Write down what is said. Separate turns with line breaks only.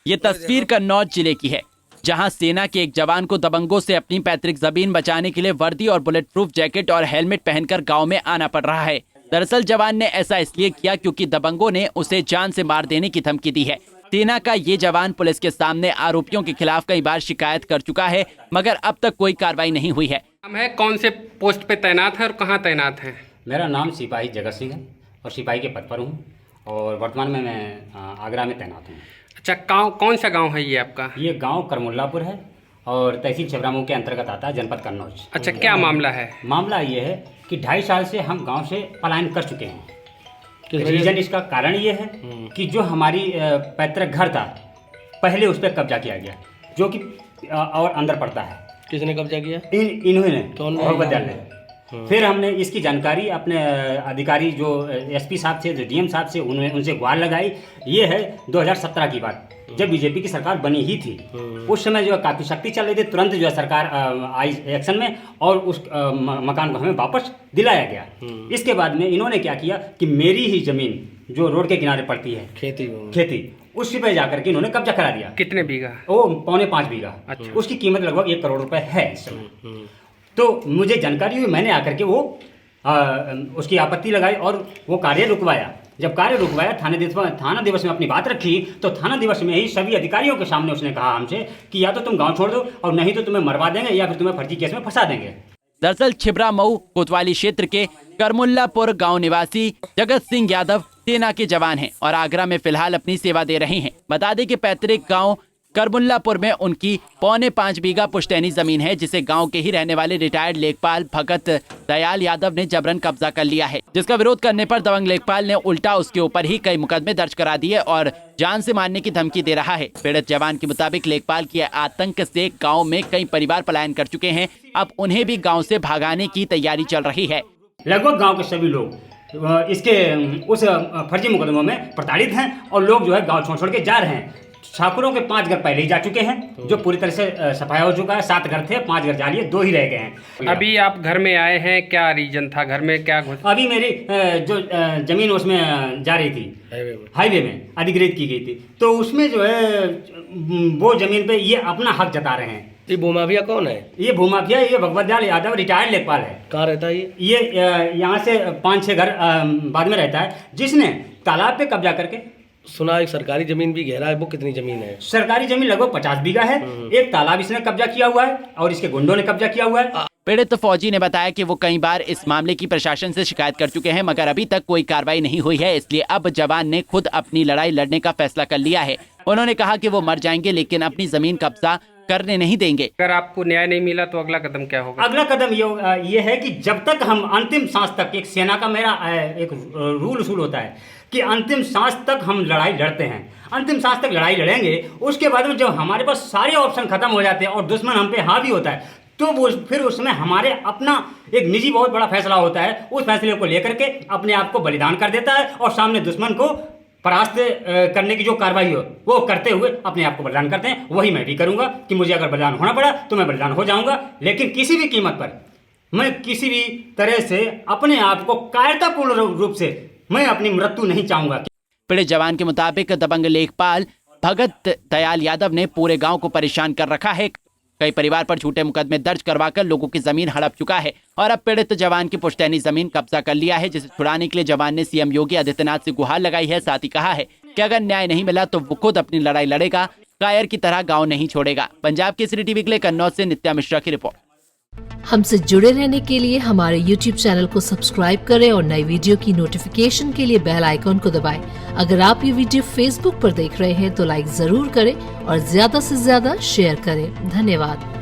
ये तस्वीर कन्नौज जिले की है, जहां सेना के एक जवान को दबंगों से अपनी पैतृक जमीन बचाने के लिए वर्दी और बुलेट प्रूफ जैकेट और हेलमेट पहनकर गांव में आना पड़ रहा है। दरअसल जवान ने ऐसा इसलिए किया क्योंकि दबंगों ने उसे जान से मार देने की धमकी दी है। सेना का ये जवान पुलिस के सामने आरोपियों के खिलाफ कई बार शिकायत कर चुका है, मगर अब तक कोई कार्रवाई नहीं हुई है।
नाम है, कौन से पोस्ट पे तैनात है और कहाँ तैनात है?
मेरा नाम सिपाही जगत सिंह है और सिपाही के पद पर हूँ और वर्तमान में मैं आगरा में तैनात हूँ।
अच्छा, गाँव कौन सा गांव है ये आपका?
ये गांव करमुल्लापुर है और तहसील छबरामऊ के अंतर्गत आता है, जनपद कन्नौज।
अच्छा, क्या मामला है?
मामला ये है कि 2.5 साल से हम गांव से पलायन कर चुके हैं। रीजन इसका कारण ये है कि जो हमारी पैतृक घर था, पहले उस पर कब्जा किया गया, जो कि और अंदर पड़ता है।
किसने कब्जा किया?
इन्होंने,
कौन?
विद्यालय। फिर हमने इसकी जानकारी अपने अधिकारी जो एसपी साहब थे, जो डीएम साहब से, उनसे गुहार लगाई। ये है 2017 की बात, जब बीजेपी की सरकार बनी ही थी। उस समय जो है काफ़ी शक्ति चल रही थी, तुरंत जो है सरकार आई एक्शन में और उस मकान को हमें वापस दिलाया गया। इसके बाद में इन्होंने क्या किया कि मेरी ही ज़मीन जो रोड के किनारे पड़ती है, खेती उसी पे जाकर के इन्होंने कब्जा करा दिया।
कितने बीघा?
वो 4.25 बीघा।
अच्छा।
उसकी कीमत लगभग 1 करोड़ रुपए है इस समय। तो मुझे जानकारी हुई, मैंने आकर के वो उसकी आपत्ति लगाई और वो कार्य रुकवाया। जब कार्य रुकवाया, थाना दिवस में अपनी बात रखी, तो थाना दिवस में ही सभी अधिकारियों के सामने उसने कहा हमसे कि या तो तुम गांव छोड़ दो और नहीं तो तुम्हें मरवा देंगे या फिर तुम्हें फर्जी केस में फंसा देंगे।
दरअसल छिबरामऊ कोतवाली क्षेत्र के करमुल्लापुर गांव निवासी जगत सिंह यादव सेना के जवान हैं और आगरा में फिलहाल अपनी सेवा दे रहे हैं। बता दें कि पैतृक गांव करमुल्लापुर में उनकी 4.25 बीघा पुश्तैनी जमीन है, जिसे गांव के ही रहने वाले रिटायर्ड लेखपाल भगत दयाल यादव ने जबरन कब्जा कर लिया है, जिसका विरोध करने पर दबंग लेखपाल ने उल्टा उसके ऊपर ही कई मुकदमे दर्ज करा दिए और जान से मारने की धमकी दे रहा है। पीड़ित जवान के मुताबिक लेखपाल के आतंक से गाँव में कई परिवार पलायन कर चुके हैं। अब उन्हें भी गाँव से भगाने की तैयारी चल रही है।
लगभग गाँव के सभी लोग इसके उस फर्जी मुकदमों में प्रताड़ित हैं और लोग जो है गाँव छोड़ के जा रहे हैं। ठाकुरों के 5 घर पहले ही जा चुके हैं, जो पूरी तरह से सफाया हो चुका है। 7 घर थे, 5 घर जा लिए, 2 ही रह गए हैं।
अभी आप घर में आए हैं, क्या रीजन था? घर में क्या
अभी मेरी जो जमीन उसमें जा रही थी, हाईवे में अधिग्रहित की गई थी, तो उसमें जो है वो जमीन पे ये अपना हक जता रहे हैं।
ये भूमाफिया कौन है?
ये भूमाफिया ये भगवत दयाल यादव रिटायर्ड लेखपाल है।
कहाँ रहता है
ये यहाँ से 5-6 घर बाद में रहता है, जिसने तालाब पे कब्जा करके।
सुना एक सरकारी जमीन भी घेरा है, वो कितनी जमीन है?
सरकारी जमीन लगभग 50 बीघा है। एक तालाब इसने कब्जा किया हुआ है और इसके गुंडों ने कब्जा किया हुआ है।
पीड़ित फौजी ने बताया कि वो कई बार इस मामले की प्रशासन से शिकायत कर चुके हैं, मगर अभी तक कोई कार्रवाई नहीं हुई है। इसलिए अब जवान ने खुद अपनी लड़ाई लड़ने का फैसला कर लिया है। उन्होंने कहा कि वो मर जाएंगे लेकिन अपनी जमीन कब्जा करने नहीं देंगे।
अगर आपको न्याय नहीं मिला तो अगला कदम क्या होगा?
अगला कदम ये है कि जब तक हम अंतिम सांस तक, एक सेना का मेरा एक रूल उसूल होता है कि अंतिम सांस तक हम लड़ाई लड़ते हैं। अंतिम सांस तक लड़ाई लड़ेंगे, उसके बाद में जब हमारे पास सारे ऑप्शन खत्म हो जाते हैं और दुश्मन हम पे हावी होता है, तो वो फिर उसमें हमारे अपना एक निजी बहुत बड़ा फैसला होता है। उस फैसले को लेकर के अपने आप को बलिदान कर देता है और सामने दुश्मन को परास्त करने की जो कार्रवाई हो वो करते हुए अपने आप को बलिदान करते हैं। वही मैं भी करूंगा कि मुझे अगर बलिदान होना पड़ा तो मैं बलिदान हो जाऊंगा, लेकिन किसी भी कीमत पर मैं किसी भी तरह से अपने आप को कायरतापूर्ण रूप से मैं अपनी मृत्यु नहीं चाहूंगा।
पीड़ित जवान के मुताबिक दबंग लेखपाल भगत दयाल यादव ने पूरे गांव को परेशान कर रखा है। कई परिवार पर झूठे मुकदमे दर्ज करवाकर लोगों की जमीन हड़प चुका है और अब पीड़ित जवान की पुश्तैनी जमीन कब्जा कर लिया है, जिसे छुड़ाने के लिए जवान ने सीएम योगी आदित्यनाथ से गुहार लगाई है। साथ ही कहा है कि अगर न्याय नहीं मिला तो वो खुद अपनी लड़ाई लड़ेगा, कायर की तरह गाँव नहीं छोड़ेगा। पंजाब केसरी टीवी के लिए कन्नौज से नित्या मिश्रा की रिपोर्ट।
हमसे जुड़े रहने के लिए हमारे YouTube चैनल को सब्सक्राइब करें और नई वीडियो की नोटिफिकेशन के लिए बेल आइकॉन को दबाएं। अगर आप ये वीडियो Facebook पर देख रहे हैं तो लाइक जरूर करें और ज्यादा से ज्यादा शेयर करें। धन्यवाद।